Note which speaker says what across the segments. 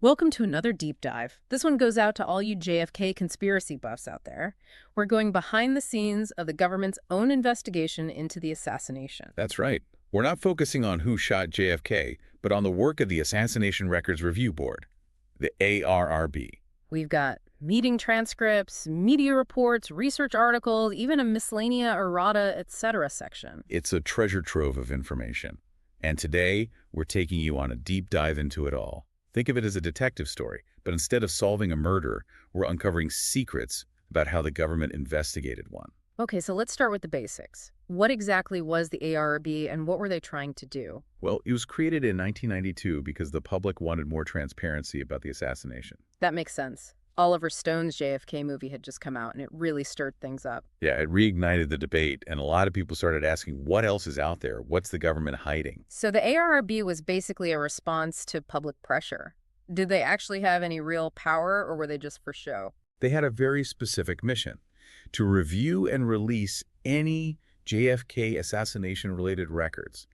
Speaker 1: Welcome to another deep dive. This one goes out to all you JFK conspiracy buffs out there. We're going behind the scenes of the government's own investigation into the assassination.
Speaker 2: That's right. We're not focusing on who shot JFK, but on the work of the Assassination Records Review Board, the ARRB.
Speaker 1: We've got meeting transcripts, media reports, research articles, even a miscellanea errata, etc. section.
Speaker 2: It's a treasure trove of information. And today, we're taking you on a deep dive into it all. Think of it as a detective story, but instead of solving a murder, we're uncovering secrets about how the government investigated one.
Speaker 1: Okay, so let's start with the basics. What exactly was the ARB and what were they trying to do?
Speaker 2: Well, it was created in 1992 because the public wanted more transparency about the assassination.
Speaker 1: That makes sense. Oliver Stone's JFK movie had just come out and it really stirred things up.
Speaker 2: Yeah, it reignited the debate, and a lot of people started asking, what else is out there? What's the government hiding?
Speaker 1: So the ARB was basically a response to public pressure. Did they actually have any real power or were they just for show?
Speaker 2: They had a very specific mission: to review and release any JFK assassination-related records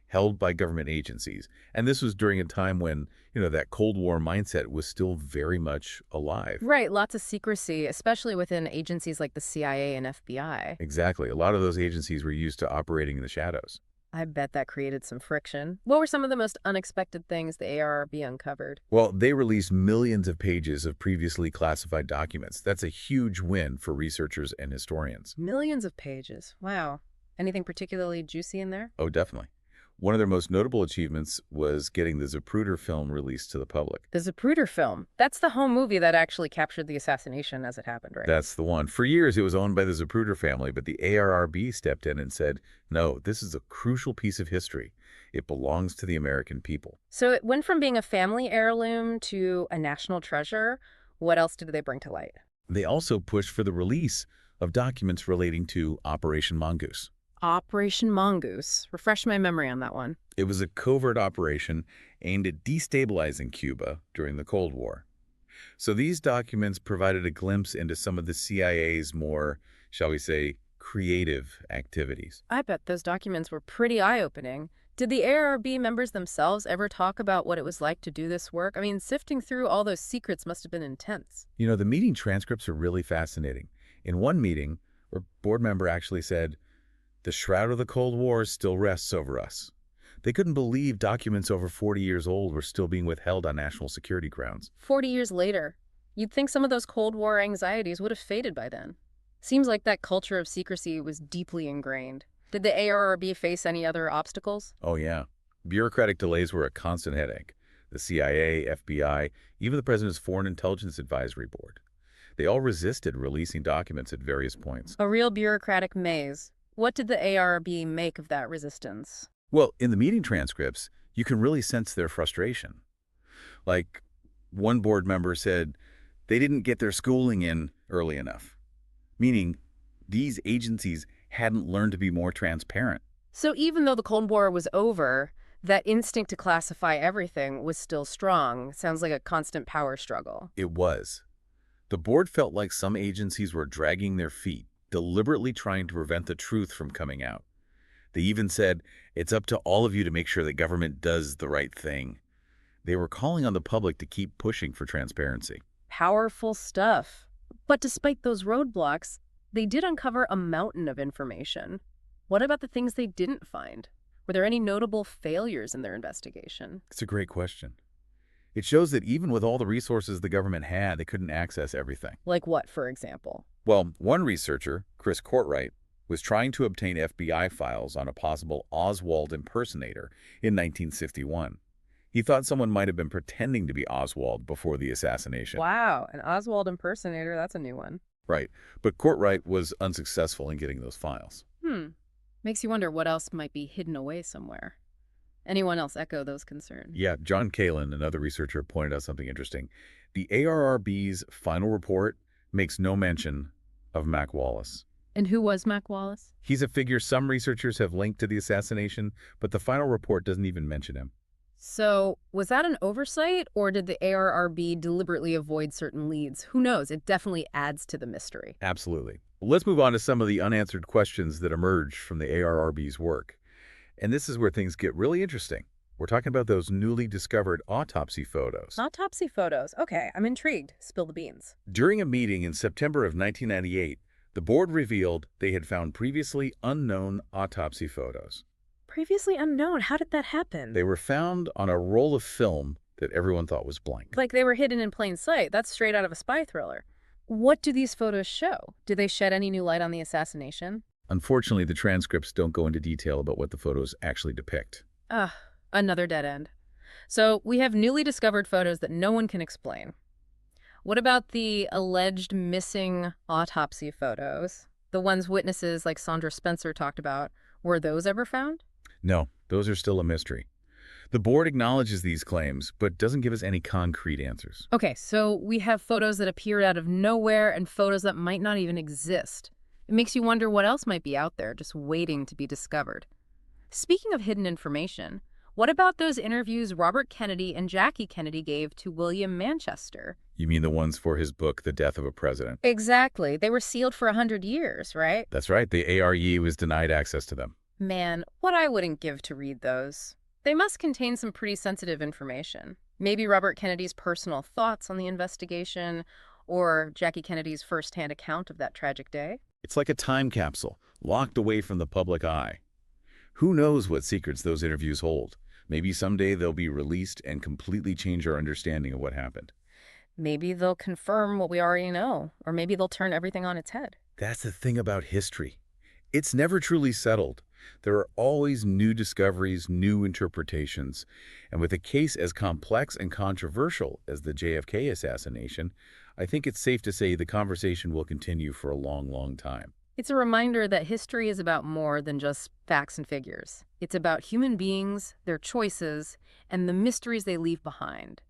Speaker 2: held by government agencies. And this was during a time when, that Cold War mindset was still very much alive.
Speaker 1: Right, lots of secrecy, especially within agencies like the CIA and FBI.
Speaker 2: Exactly. A lot of those agencies were used to operating in the shadows.
Speaker 1: I bet that created some friction. What were some of the most unexpected things the ARB uncovered?
Speaker 2: Well, they released millions of pages of previously classified documents. That's a huge win for researchers and historians.
Speaker 1: Millions of pages. Wow. Anything particularly juicy in there?
Speaker 2: Oh, definitely. One of their most notable achievements was getting the Zapruder film released to the public.
Speaker 1: The Zapruder film. That's the home movie that actually captured the assassination as it happened, right?
Speaker 2: That's the one. For years, it was owned by the Zapruder family, but the ARRB stepped in and said, no, this is a crucial piece of history. It belongs to the American people.
Speaker 1: So it went from being a family heirloom to a national treasure. What else did they bring to light?
Speaker 2: They also pushed for the release of documents relating to Operation Mongoose.
Speaker 1: Operation Mongoose. Refresh my memory on that one.
Speaker 2: It was a covert operation aimed at destabilizing Cuba during the Cold War. So these documents provided a glimpse into some of the CIA's more, shall we say, creative activities.
Speaker 1: I bet those documents were pretty eye-opening. Did the ARB members themselves ever talk about what it was like to do this work? I mean, sifting through all those secrets must have been intense.
Speaker 2: The meeting transcripts are really fascinating. In one meeting, a board member actually said, "The shroud of the Cold War still rests over us." They couldn't believe documents over 40 years old were still being withheld on national security grounds.
Speaker 1: 40 years later, you'd think some of those Cold War anxieties would have faded by then. Seems like that culture of secrecy was deeply ingrained. Did the ARB face any other obstacles?
Speaker 2: Oh, yeah. Bureaucratic delays were a constant headache. The CIA, FBI, even the President's Foreign Intelligence Advisory Board. They all resisted releasing documents at various points.
Speaker 1: A real bureaucratic maze. What did the ARB make of that resistance?
Speaker 2: Well, in the meeting transcripts, you can really sense their frustration. Like, one board member said they didn't get their schooling in early enough, meaning these agencies hadn't learned to be more transparent.
Speaker 1: So even though the Cold War was over, that instinct to classify everything was still strong. Sounds like a constant power struggle.
Speaker 2: It was. The board felt like some agencies were dragging their feet, deliberately trying to prevent the truth from coming out. They even said, it's up to all of you to make sure the government does the right thing. They were calling on the public to keep pushing for transparency.
Speaker 1: Powerful stuff. But despite those roadblocks, they did uncover a mountain of information. What about the things they didn't find? Were there any notable failures in their investigation?
Speaker 2: It's a great question. It shows that even with all the resources the government had, they couldn't access everything.
Speaker 1: Like what, for example?
Speaker 2: Well, one researcher, Chris Courtwright, was trying to obtain FBI files on a possible Oswald impersonator in 1951. He thought someone might have been pretending to be Oswald before the assassination.
Speaker 1: Wow, an Oswald impersonator, that's a new one.
Speaker 2: Right, but Courtwright was unsuccessful in getting those files.
Speaker 1: Makes you wonder what else might be hidden away somewhere. Anyone else echo those concerns?
Speaker 2: Yeah, John Kalin, another researcher, pointed out something interesting. The ARRB's final report makes no mention of Mac Wallace.
Speaker 1: And who was Mac Wallace?
Speaker 2: He's a figure some researchers have linked to the assassination, but the final report doesn't even mention him.
Speaker 1: So, was that an oversight, or did the ARRB deliberately avoid certain leads? Who knows? It definitely adds to the mystery.
Speaker 2: Absolutely. Let's move on to some of the unanswered questions that emerge from the ARRB's work. And this is where things get really interesting. We're talking about those newly discovered autopsy photos.
Speaker 1: Autopsy photos. Okay, I'm intrigued. Spill the beans.
Speaker 2: During a meeting in September of 1998, the board revealed they had found previously unknown autopsy photos.
Speaker 1: Previously unknown. How did that happen?
Speaker 2: They were found on a roll of film that everyone thought was blank.
Speaker 1: Like they were hidden in plain sight. That's straight out of a spy thriller. What do these photos show? Do they shed any new light on the assassination?
Speaker 2: Unfortunately, the transcripts don't go into detail about what the photos actually depict.
Speaker 1: Ugh, another dead end. So we have newly discovered photos that no one can explain. What about the alleged missing autopsy photos? The ones witnesses like Sandra Spencer talked about. Were those ever found?
Speaker 2: No, those are still a mystery. The board acknowledges these claims, but doesn't give us any concrete answers.
Speaker 1: Okay, so we have photos that appeared out of nowhere and photos that might not even exist. It makes you wonder what else might be out there just waiting to be discovered. Speaking of hidden information, what about those interviews Robert Kennedy and Jackie Kennedy gave to William Manchester?
Speaker 2: You mean the ones for his book, The Death of a President?
Speaker 1: Exactly. They were sealed for 100 years, right?
Speaker 2: That's right. The ARE was denied access to them.
Speaker 1: Man, what I wouldn't give to read those. They must contain some pretty sensitive information. Maybe Robert Kennedy's personal thoughts on the investigation, or Jackie Kennedy's firsthand account of that tragic day.
Speaker 2: It's like a time capsule, locked away from the public eye. Who knows what secrets those interviews hold? Maybe someday they'll be released and completely change our understanding of what happened.
Speaker 1: Maybe they'll confirm what we already know, or maybe they'll turn everything on its head.
Speaker 2: That's the thing about history. It's never truly settled. There are always new discoveries, new interpretations. And with a case as complex and controversial as the JFK assassination, I think it's safe to say the conversation will continue for a long, long time.
Speaker 1: It's a reminder that history is about more than just facts and figures. It's about human beings, their choices, and the mysteries they leave behind.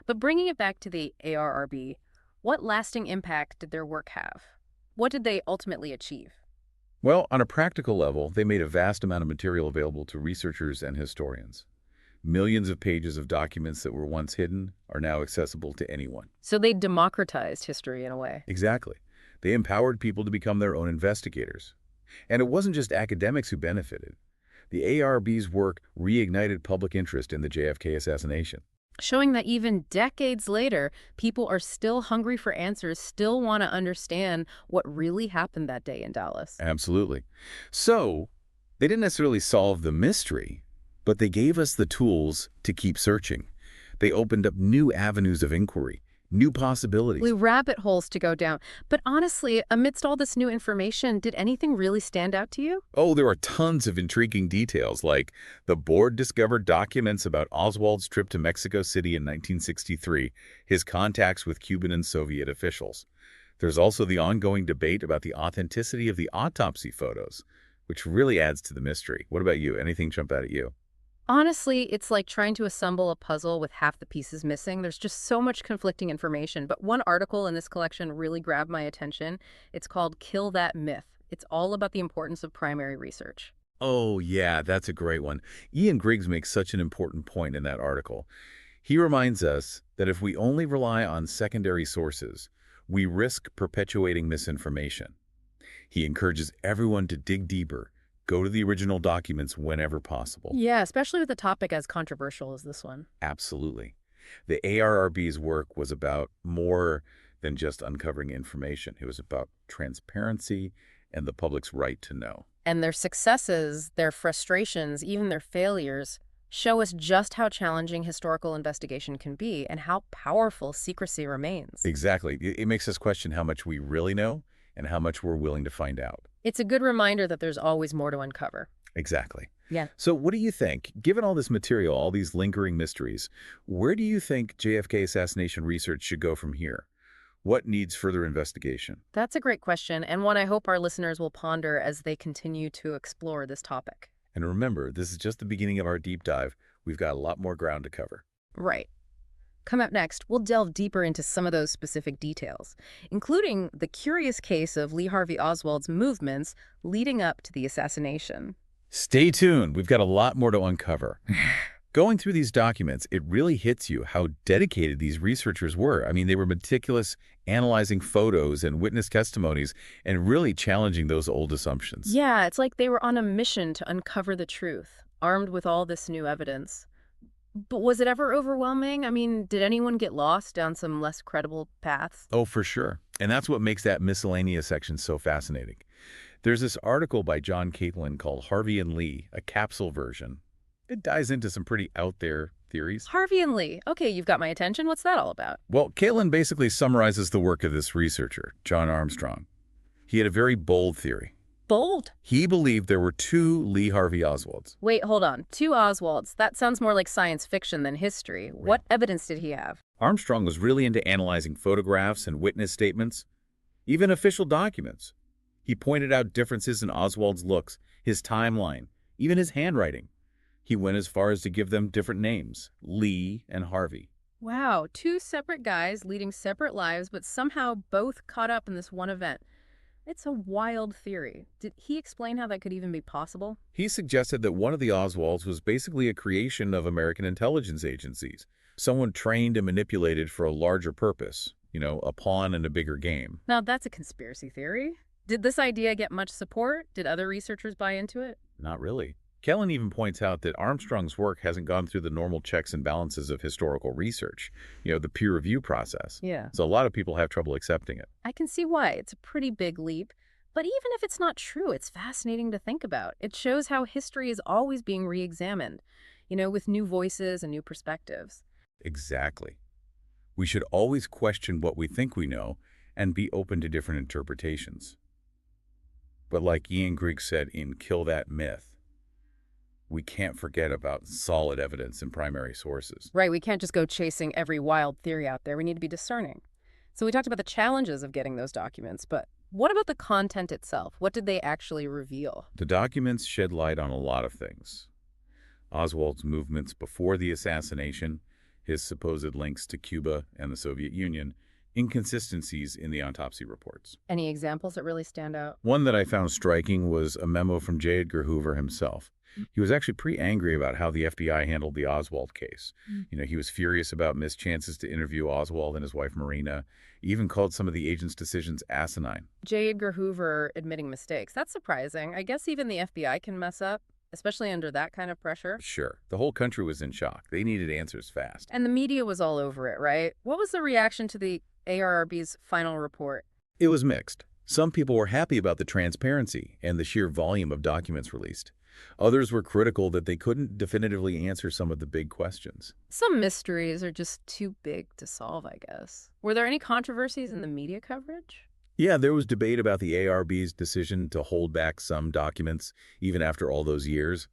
Speaker 1: But bringing it back to the ARRB, what lasting impact did their work have? What did they ultimately achieve?
Speaker 2: Well, on a practical level, they made a vast amount of material available to researchers and historians. Millions of pages of documents that were once hidden are now accessible to anyone.
Speaker 1: So they democratized history in a way.
Speaker 2: Exactly. They empowered people to become their own investigators. And it wasn't just academics who benefited. The ARB's work reignited public interest in the JFK assassination.
Speaker 1: Showing that even decades later, people are still hungry for answers, still want to understand what really happened that day in Dallas.
Speaker 2: Absolutely. So, they didn't necessarily solve the mystery, but they gave us the tools to keep searching. They opened up new avenues of inquiry, new possibilities.
Speaker 1: New rabbit holes to go down. But honestly, amidst all this new information, did anything really stand out to you?
Speaker 2: Oh, there are tons of intriguing details, like the board discovered documents about Oswald's trip to Mexico City in 1963, his contacts with Cuban and Soviet officials. There's also the ongoing debate about the authenticity of the autopsy photos, which really adds to the mystery. What about you? Anything jump out at you?
Speaker 1: Honestly, it's like trying to assemble a puzzle with half the pieces missing. There's just so much conflicting information. But one article in this collection really grabbed my attention. It's called Kill That Myth. It's all about the importance of primary research.
Speaker 2: Oh, yeah, that's a great one. Ian Griggs makes such an important point in that article. He reminds us that if we only rely on secondary sources, we risk perpetuating misinformation. He encourages everyone to dig deeper, go to the original documents whenever possible.
Speaker 1: Yeah, especially with a topic as controversial as this one.
Speaker 2: Absolutely. The ARRB's work was about more than just uncovering information. It was about transparency and the public's right to know.
Speaker 1: And their successes, their frustrations, even their failures show us just how challenging historical investigation can be and how powerful secrecy remains.
Speaker 2: Exactly. It makes us question how much we really know and how much we're willing to find out.
Speaker 1: It's a good reminder that there's always more to uncover.
Speaker 2: Exactly.
Speaker 1: Yeah.
Speaker 2: So what do you think, given all this material, all these lingering mysteries, where do you think JFK assassination research should go from here? What needs further investigation?
Speaker 1: That's a great question, and one I hope our listeners will ponder as they continue to explore this topic.
Speaker 2: And remember, this is just the beginning of our deep dive. We've got a lot more ground to cover.
Speaker 1: Right. Come up next, we'll delve deeper into some of those specific details, including the curious case of Lee Harvey Oswald's movements leading up to the assassination.
Speaker 2: Stay tuned. We've got a lot more to uncover. Going through these documents, it really hits you how dedicated these researchers were. I mean, they were meticulous, analyzing photos and witness testimonies, and really challenging those old assumptions.
Speaker 1: Yeah, it's like they were on a mission to uncover the truth, armed with all this new evidence. But was it ever overwhelming? I mean, did anyone get lost down some less credible paths?
Speaker 2: Oh, for sure. And that's what makes that miscellaneous section so fascinating. There's this article by John Catlin called Harvey and Lee, a capsule version. It dives into some pretty out there theories.
Speaker 1: Harvey and Lee. Okay, you've got my attention. What's that all about?
Speaker 2: Well, Catlin basically summarizes the work of this researcher, John Armstrong. He had a very bold theory.
Speaker 1: Bold.
Speaker 2: He believed there were two Lee Harvey Oswalds.
Speaker 1: Wait, hold on. Two Oswalds. That sounds more like science fiction than history. What evidence did he have?
Speaker 2: Armstrong was really into analyzing photographs and witness statements, even official documents. He pointed out differences in Oswald's looks, his timeline, even his handwriting. He went as far as to give them different names, Lee and Harvey.
Speaker 1: Wow, two separate guys leading separate lives, but somehow both caught up in this one event. It's a wild theory. Did he explain how that could even be possible?
Speaker 2: He suggested that one of the Oswalds was basically a creation of American intelligence agencies, someone trained and manipulated for a larger purpose, a pawn in a bigger game.
Speaker 1: Now, that's a conspiracy theory. Did this idea get much support? Did other researchers buy into it?
Speaker 2: Not really. Kellen even points out that Armstrong's work hasn't gone through the normal checks and balances of historical research, the peer review process.
Speaker 1: Yeah.
Speaker 2: So a lot of people have trouble accepting it.
Speaker 1: I can see why. It's a pretty big leap. But even if it's not true, it's fascinating to think about. It shows how history is always being re-examined, with new voices and new perspectives.
Speaker 2: Exactly. We should always question what we think we know and be open to different interpretations. But like Ian Griggs said in Kill That Myth, we can't forget about solid evidence and primary sources.
Speaker 1: Right, we can't just go chasing every wild theory out there. We need to be discerning. So we talked about the challenges of getting those documents, but what about the content itself? What did they actually reveal?
Speaker 2: The documents shed light on a lot of things. Oswald's movements before the assassination, his supposed links to Cuba and the Soviet Union, inconsistencies in the autopsy reports.
Speaker 1: Any examples that really stand out?
Speaker 2: One that I found striking was a memo from J. Edgar Hoover himself. He was actually pretty angry about how the FBI handled the Oswald case. He was furious about missed chances to interview Oswald and his wife Marina. He even called some of the agents' decisions asinine.
Speaker 1: J. Edgar Hoover admitting mistakes. That's surprising. I guess even the FBI can mess up, especially under that kind of pressure.
Speaker 2: Sure, the whole country was in shock. They needed answers fast.
Speaker 1: And the media was all over it, right? What was the reaction to the ARRB's final report?
Speaker 2: It was mixed. Some people were happy about the transparency and the sheer volume of documents released. Others were critical that they couldn't definitively answer some of the big questions.
Speaker 1: Some mysteries are just too big to solve, I guess. Were there any controversies in the media coverage?
Speaker 2: Yeah, there was debate about the ARB's decision to hold back some documents, even after all those years.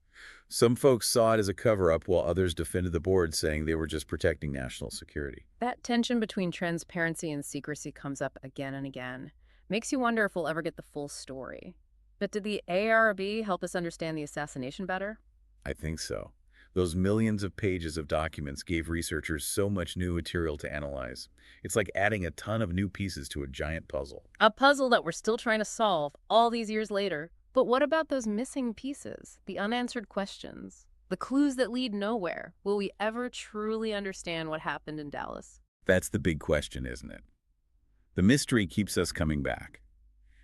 Speaker 2: Some folks saw it as a cover-up, while others defended the board, saying they were just protecting national security.
Speaker 1: That tension between transparency and secrecy comes up again and again. Makes you wonder if we'll ever get the full story. But did the ARB help us understand the assassination better?
Speaker 2: I think so. Those millions of pages of documents gave researchers so much new material to analyze. It's like adding a ton of new pieces to a giant puzzle.
Speaker 1: A puzzle that we're still trying to solve all these years later. But what about those missing pieces, the unanswered questions, the clues that lead nowhere? Will we ever truly understand what happened in Dallas?
Speaker 2: That's the big question, isn't it? The mystery keeps us coming back.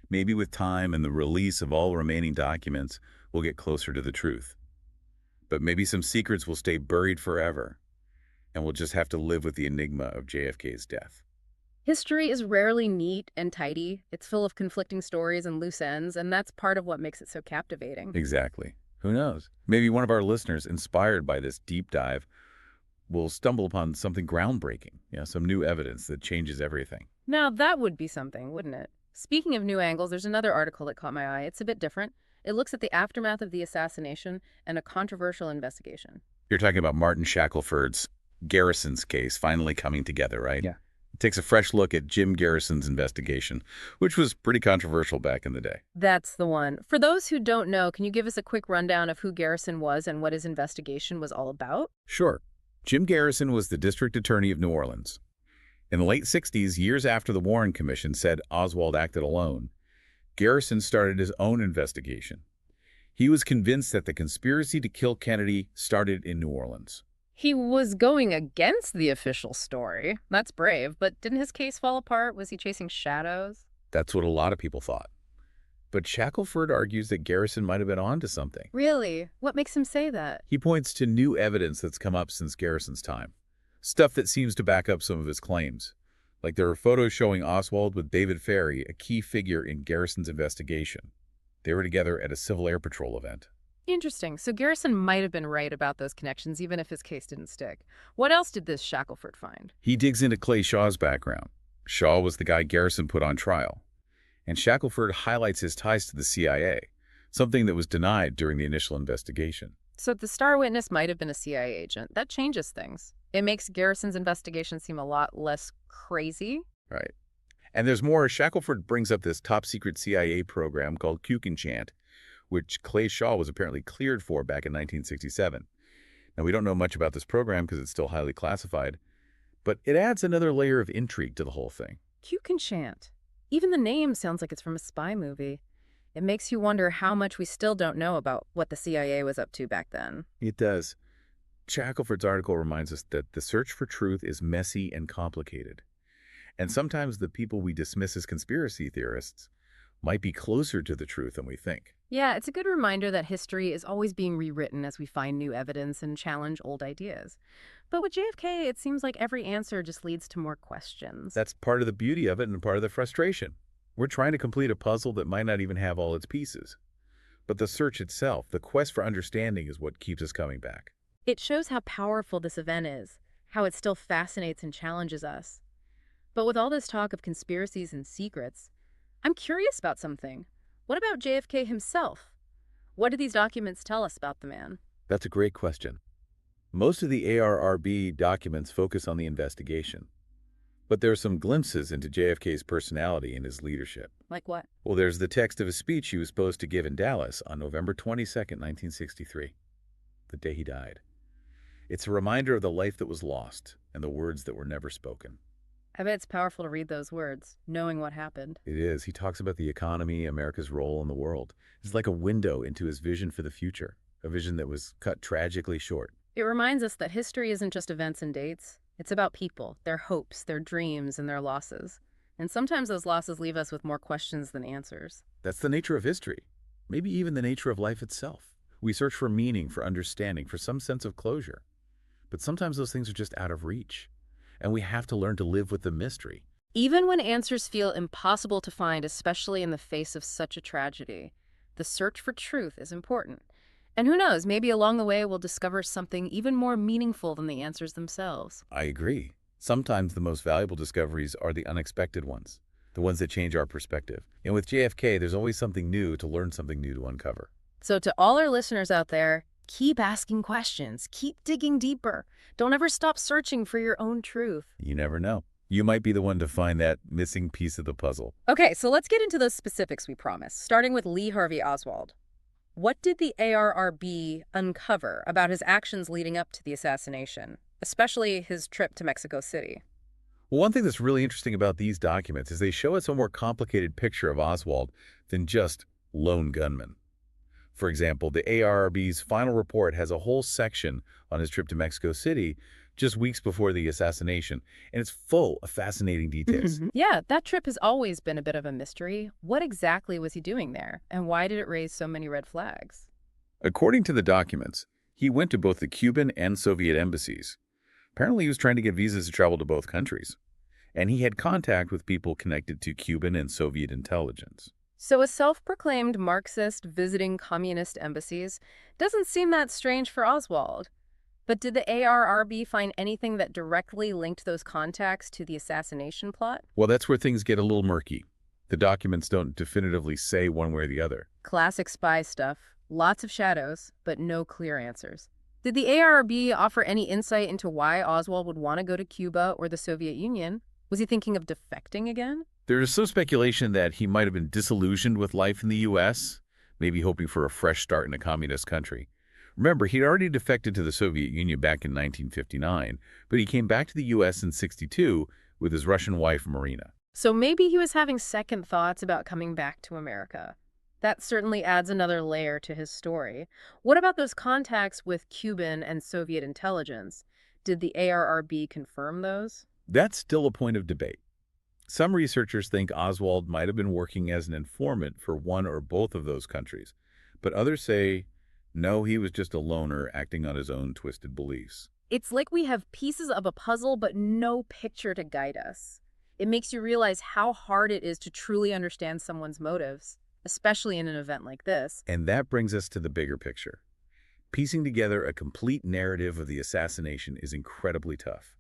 Speaker 2: Maybe with time and the release of all remaining documents, we'll get closer to the truth. But maybe some secrets will stay buried forever, and we'll just have to live with the enigma of JFK's death.
Speaker 1: History is rarely neat and tidy. It's full of conflicting stories and loose ends, and that's part of what makes it so captivating.
Speaker 2: Exactly. Who knows? Maybe one of our listeners, inspired by this deep dive, will stumble upon something groundbreaking, some new evidence that changes everything.
Speaker 1: Now, that would be something, wouldn't it? Speaking of new angles, there's another article that caught my eye. It's a bit different. It looks at the aftermath of the assassination and a controversial investigation.
Speaker 2: You're talking about Martin Shackelford's Garrison's case finally coming together, right?
Speaker 1: Yeah.
Speaker 2: It takes a fresh look at Jim Garrison's investigation, which was pretty controversial back in the day.
Speaker 1: That's the one. For those who don't know, can you give us a quick rundown of who Garrison was and what his investigation was all about?
Speaker 2: Sure. Jim Garrison was the district attorney of New Orleans. In the late 60s, years after the Warren Commission said Oswald acted alone, Garrison started his own investigation. He was convinced that the conspiracy to kill Kennedy started in New Orleans.
Speaker 1: He was going against the official story. That's brave, but didn't his case fall apart? Was he chasing shadows?
Speaker 2: That's what a lot of people thought. But Shackelford argues that Garrison might have been onto something.
Speaker 1: Really? What makes him say that?
Speaker 2: He points to new evidence that's come up since Garrison's time. Stuff that seems to back up some of his claims. Like there are photos showing Oswald with David Ferry, a key figure in Garrison's investigation. They were together at a Civil Air Patrol event.
Speaker 1: Interesting. So Garrison might have been right about those connections, even if his case didn't stick. What else did this Shackelford find?
Speaker 2: He digs into Clay Shaw's background. Shaw was the guy Garrison put on trial. And Shackelford highlights his ties to the CIA, something that was denied during the initial investigation.
Speaker 1: So the star witness might have been a CIA agent. That changes things. It makes Garrison's investigation seem a lot less crazy.
Speaker 2: Right. And there's more. Shackelford brings up this top-secret CIA program called Kukenchant, which Clay Shaw was apparently cleared for back in 1967. Now, we don't know much about this program because it's still highly classified, but it adds another layer of intrigue to the whole thing.
Speaker 1: Kukenchant. Even the name sounds like it's from a spy movie. It makes you wonder how much we still don't know about what the CIA was up to back then.
Speaker 2: It does. Shackelford's article reminds us that the search for truth is messy and complicated. And sometimes the people we dismiss as conspiracy theorists might be closer to the truth than we think.
Speaker 1: Yeah, it's a good reminder that history is always being rewritten as we find new evidence and challenge old ideas. But with JFK, it seems like every answer just leads to more questions.
Speaker 2: That's part of the beauty of it and part of the frustration. We're trying to complete a puzzle that might not even have all its pieces. But the search itself, the quest for understanding, is what keeps us coming back.
Speaker 1: It shows how powerful this event is, how it still fascinates and challenges us. But with all this talk of conspiracies and secrets, I'm curious about something. What about JFK himself? What do these documents tell us about the man?
Speaker 2: That's a great question. Most of the ARRB documents focus on the investigation. But there are some glimpses into JFK's personality and his leadership.
Speaker 1: Like what?
Speaker 2: Well, there's the text of a speech he was supposed to give in Dallas on November 22nd, 1963, the day he died. It's a reminder of the life that was lost and the words that were never spoken.
Speaker 1: I bet it's powerful to read those words, knowing what happened.
Speaker 2: It is. He talks about the economy, America's role in the world. It's like a window into his vision for the future, a vision that was cut tragically short.
Speaker 1: It reminds us that history isn't just events and dates. It's about people, their hopes, their dreams, and their losses. And sometimes those losses leave us with more questions than answers.
Speaker 2: That's the nature of history, maybe even the nature of life itself. We search for meaning, for understanding, for some sense of closure. But sometimes those things are just out of reach, and we have to learn to live with the mystery.
Speaker 1: Even when answers feel impossible to find, especially in the face of such a tragedy, the search for truth is important. And who knows, maybe along the way we'll discover something even more meaningful than the answers themselves.
Speaker 2: I agree. Sometimes the most valuable discoveries are the unexpected ones, the ones that change our perspective. And with JFK, there's always something new to learn, something new to uncover.
Speaker 1: So to all our listeners out there, keep asking questions, keep digging deeper. Don't ever stop searching for your own truth.
Speaker 2: You never know. You might be the one to find that missing piece of the puzzle.
Speaker 1: Okay, so let's get into those specifics we promised, starting with Lee Harvey Oswald. What did the ARRB uncover about his actions leading up to the assassination, especially his trip to Mexico City?
Speaker 2: Well, one thing that's really interesting about these documents is they show us a more complicated picture of Oswald than just lone gunman. For example, the ARRB's final report has a whole section on his trip to Mexico City just weeks before the assassination, and it's full of fascinating details.
Speaker 1: Yeah, that trip has always been a bit of a mystery. What exactly was he doing there, and why did it raise so many red flags?
Speaker 2: According to the documents, he went to both the Cuban and Soviet embassies. Apparently, he was trying to get visas to travel to both countries, and he had contact with people connected to Cuban and Soviet intelligence.
Speaker 1: So a self-proclaimed Marxist visiting communist embassies doesn't seem that strange for Oswald. But did the ARRB find anything that directly linked those contacts to the assassination plot?
Speaker 2: Well, that's where things get a little murky. The documents don't definitively say one way or the other.
Speaker 1: Classic spy stuff. Lots of shadows, but no clear answers. Did the ARRB offer any insight into why Oswald would want to go to Cuba or the Soviet Union? Was he thinking of defecting again?
Speaker 2: There is some speculation that he might have been disillusioned with life in the U.S., maybe hoping for a fresh start in a communist country. Remember, he'd already defected to the Soviet Union back in 1959, but he came back to the U.S. in '62 with his Russian wife, Marina.
Speaker 1: So maybe he was having second thoughts about coming back to America. That certainly adds another layer to his story. What about those contacts with Cuban and Soviet intelligence? Did the ARRB confirm those?
Speaker 2: That's still a point of debate. Some researchers think Oswald might have been working as an informant for one or both of those countries, but others say, no, he was just a loner acting on his own twisted beliefs.
Speaker 1: It's like we have pieces of a puzzle but no picture to guide us. It makes you realize how hard it is to truly understand someone's motives, especially in an event like this.
Speaker 2: And that brings us to the bigger picture. Piecing together a complete narrative of the assassination is incredibly tough.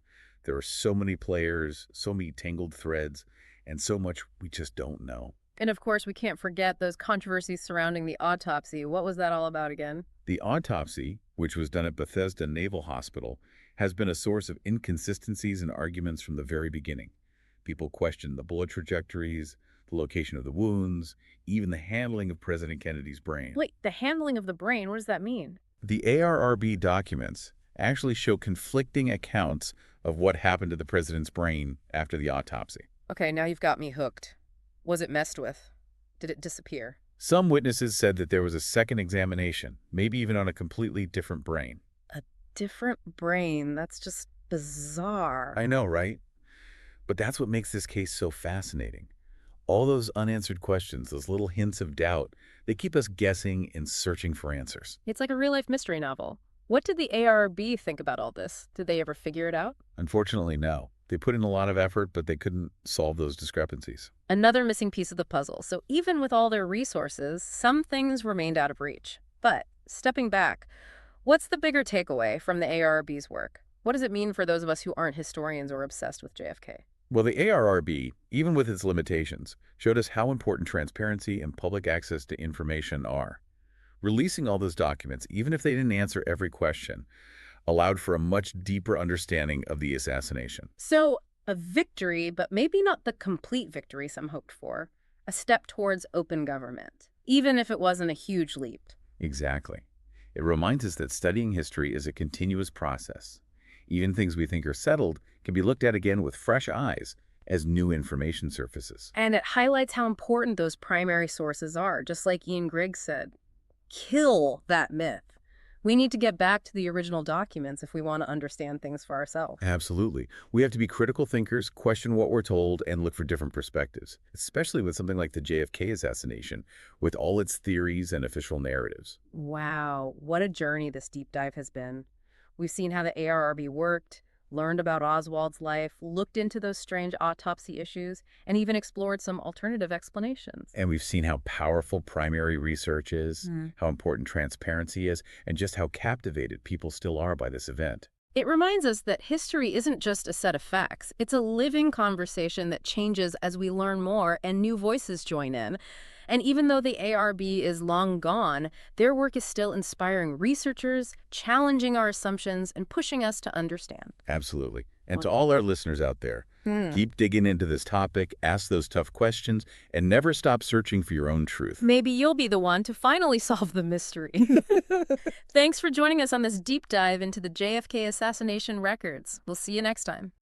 Speaker 2: There are so many players, so many tangled threads, and so much we just don't know.
Speaker 1: And of course, we can't forget those controversies surrounding the autopsy. What was that all about again?
Speaker 2: The autopsy, which was done at Bethesda Naval Hospital, has been a source of inconsistencies and arguments from the very beginning. People questioned the bullet trajectories, the location of the wounds, even the handling of President Kennedy's brain.
Speaker 1: Wait, the handling of the brain, what does that mean?
Speaker 2: The ARRB documents actually show conflicting accounts of what happened to the president's brain after the autopsy.
Speaker 1: Okay, now you've got me hooked. Was it messed with? Did it disappear?
Speaker 2: Some witnesses said that there was a second examination, maybe even on a completely different brain.
Speaker 1: A different brain? That's just bizarre.
Speaker 2: I know, right? But that's what makes this case so fascinating. All those unanswered questions, those little hints of doubt, they keep us guessing and searching for answers.
Speaker 1: It's like a real-life mystery novel. What did the ARB think about all this? Did they ever figure it out?
Speaker 2: Unfortunately, no. They put in a lot of effort, but they couldn't solve those discrepancies.
Speaker 1: Another missing piece of the puzzle. So even with all their resources, some things remained out of reach. But stepping back, what's the bigger takeaway from the ARB's work? What does it mean for those of us who aren't historians or obsessed with JFK?
Speaker 2: Well, the ARRB, even with its limitations, showed us how important transparency and public access to information are. Releasing all those documents, even if they didn't answer every question, allowed for a much deeper understanding of the assassination.
Speaker 1: So a victory, but maybe not the complete victory some hoped for. A step towards open government, even if it wasn't a huge leap.
Speaker 2: Exactly. It reminds us that studying history is a continuous process. Even things we think are settled can be looked at again with fresh eyes as new information surfaces.
Speaker 1: And it highlights how important those primary sources are, just like Ian Griggs said. Kill that myth. We need to get back to the original documents if we want to understand things for ourselves.
Speaker 2: Absolutely. We have to be critical thinkers, question what we're told, and look for different perspectives, especially with something like the JFK assassination, with all its theories and official narratives.
Speaker 1: Wow, what a journey this deep dive has been. We've seen how the ARRB worked, learned about Oswald's life, looked into those strange autopsy issues, and even explored some alternative explanations.
Speaker 2: And we've seen how powerful primary research is, how important transparency is, and just how captivated people still are by this event.
Speaker 1: It reminds us that history isn't just a set of facts. It's a living conversation that changes as we learn more and new voices join in. And even though the ARB is long gone, their work is still inspiring researchers, challenging our assumptions, and pushing us to understand.
Speaker 2: Absolutely. And to all our listeners out there, keep digging into this topic, ask those tough questions, and never stop searching for your own truth.
Speaker 1: Maybe you'll be the one to finally solve the mystery. Thanks for joining us on this deep dive into the JFK assassination records. We'll see you next time.